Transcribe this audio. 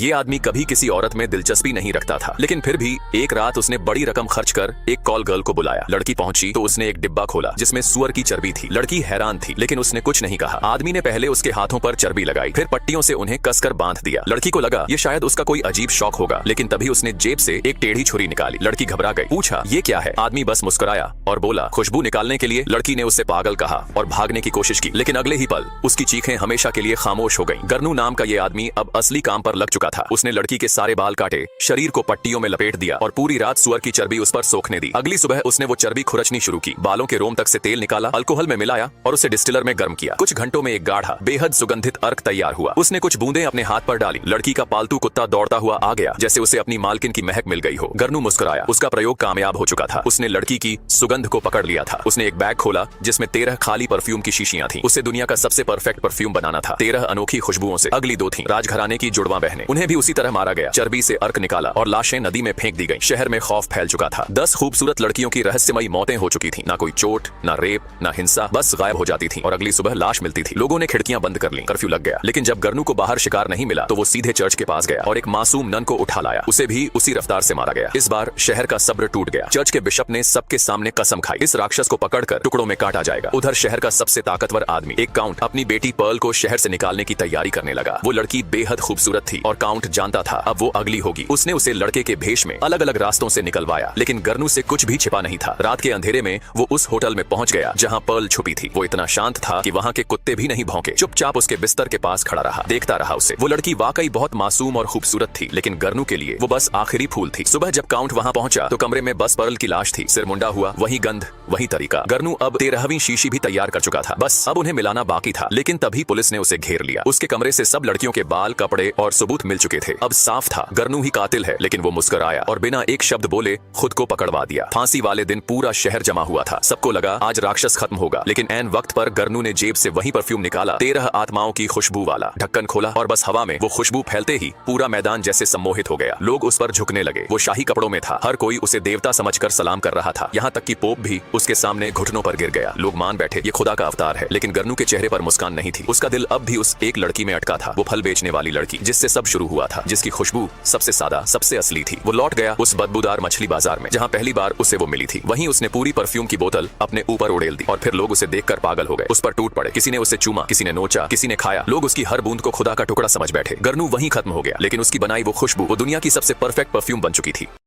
ये आदमी कभी किसी औरत में दिलचस्पी नहीं रखता था, लेकिन फिर भी एक रात उसने बड़ी रकम खर्च कर एक कॉल गर्ल को बुलाया। लड़की पहुंची तो उसने एक डिब्बा खोला जिसमें सुअर की चर्बी थी। लड़की हैरान थी लेकिन उसने कुछ नहीं कहा। आदमी ने पहले उसके हाथों पर चर्बी लगाई, फिर पट्टियों से उन्हें कसकर बांध दिया। लड़की को लगा ये शायद उसका कोई अजीब शौक होगा, लेकिन तभी उसने जेब से एक टेढ़ी छुरी निकाली। लड़की घबरा गई, पूछा ये क्या है? आदमी बस मुस्कुराया और बोला खुशबू निकालने के लिए। लड़की ने उससे पागल कहा और भागने की कोशिश की, लेकिन अगले ही पल उसकी चीखें हमेशा के लिए खामोश हो गईं। गर्नू नाम का ये आदमी अब असली काम पर लग चुका था। उसने लड़की के सारे बाल काटे, शरीर को पट्टियों में लपेट दिया और पूरी रात सुअर की चर्बी उस पर सोखने दी। अगली सुबह उसने वो चर्बी खुरचनी शुरू की, बालों के रोम तक से तेल निकाला, अल्कोहल में मिलाया और उसे डिस्टिलर में गर्म किया। कुछ घंटों में एक गाढ़ा बेहद सुगंधित अर्क तैयार हुआ। उसने कुछ बूंदें अपने हाथ पर डाली। लड़की का पालतू कुत्ता दौड़ता हुआ आ गया, जैसे उसे अपनी मालकिन की महक मिल गई हो। गर्नू मुस्कुराया, उसका प्रयोग कामयाब हो चुका था। उसने लड़की की सुगंध को पकड़ लिया था। उसने एक बैग खोला जिसमें 13 खाली परफ्यूम की शीशियां थी। उसे दुनिया का सबसे परफेक्ट परफ्यूम बनाना था। 13 अनोखी खुशबुओं से। अगली 2 थीं राजघराने की जुड़वा बहनें, उन्हें भी उसी तरह मारा गया। चर्बी से अर्क निकाला और लाशें नदी में फेंक दी गईं। शहर में खौफ फैल चुका था। 10 खूबसूरत लड़कियों की रहस्यमयी मौतें हो चुकी थीं। ना कोई चोट, ना रेप, ना हिंसा, बस गायब हो जाती थी और अगली सुबह लाश मिलती थी। लोगों ने खिड़कियां बंद कर लीं। कर्फ्यू लग गया, लेकिन जब गर्नू को बाहर शिकार नहीं मिला तो वो सीधे चर्च के पास गया और एक मासूम नन को उठा लाया। उसे भी उसी रफ्तार से मारा गया। इस बार शहर का सब्र टूट गया। चर्च के बिशप ने सबके सामने कसम खाई, इस राक्षस को पकड़कर टुकड़ों में काटा जाएगा। उधर शहर का सबसे ताकतवर आदमी एक काउंट अपनी बेटी पर्ल को शहर से निकालने की तैयारी करने लगा। वो लड़की बेहद खूबसूरत थी और काउंट जानता था अब वो अगली होगी। उसने उसे लड़के के भेष में अलग अलग रास्तों से निकलवाया, लेकिन गर्नू से कुछ भी छिपा नहीं था। रात के अंधेरे में वो उस होटल में पहुंच गया जहां पर्ल छुपी थी। वो इतना शांत था कि वहां के कुत्ते भी नहीं भौंके। चुपचाप उसके बिस्तर के पास खड़ा रहा, देखता रहा उसे। वो लड़की वाकई बहुत मासूम और खूबसूरत थी, लेकिन गर्नू के लिए वो बस आखिरी फूल थी। सुबह जब काउंट वहां पहुंचा तो कमरे में बस पर्ल की लाश थी। सिर मुंडा हुआ, वही गंध, वही तरीका। गर्नू अब 13वीं शीशी भी तैयार कर चुका था, बस अब उन्हें मिलाना बाकी था। लेकिन तभी पुलिस ने उसे घेर लिया। उसके कमरे से सब लड़कियों के बाल, कपड़े और सबूत मिल चुके थे। अब साफ था गर्नू ही कातिल है, लेकिन वो मुस्कुराया और बिना एक शब्द बोले खुद को पकड़वा दिया। फांसी वाले दिन पूरा शहर जमा हुआ था। सबको लगा आज राक्षस खत्म होगा, लेकिन ऐन वक्त पर गर्नू ने जेब से वही परफ्यूम निकाला, 13 आत्माओं की खुशबू वाला। ढक्कन खोला और बस हवा में वो खुशबू फैलते ही पूरा मैदान जैसे सम्मोहित हो गया। लोग उस पर झुकने लगे। वो शाही कपड़ों में था, हर कोई उसे देवता समझकर सलाम कर रहा था। यहाँ तक कि पोप भी उसके सामने घुटनों पर गिर गया। लोग मान बैठे ये खुदा का अवतार है, लेकिन गर्नू के चेहरे पर मुस्कान नहीं थी। उसका दिल अब भी उस एक लड़की में अटका था, वो फल बेचने वाली लड़की जिससे सब शुरू हुआ था, जिसकी खुशबू सबसे सादा, सबसे असली थी। वो लौट गया उस बदबूदार मछली बाजार में जहाँ पहली बार उसे वो मिली थी। वहीं उसने पूरी परफ्यूम की बोतल अपने ऊपर उड़ेल दी और फिर लोग उसे देखकर पागल हो गए, उस पर टूट पड़े। किसी ने उसे चूमा, किसी ने नोचा, किसी ने खाया। लोग उसकी हर बूंद को खुदा का टुकड़ा समझ बैठे। गर्नू वहीं खत्म हो गया, लेकिन उसकी बनाई वो खुशबू, वो दुनिया की सबसे परफेक्ट परफ्यूम बन चुकी थी।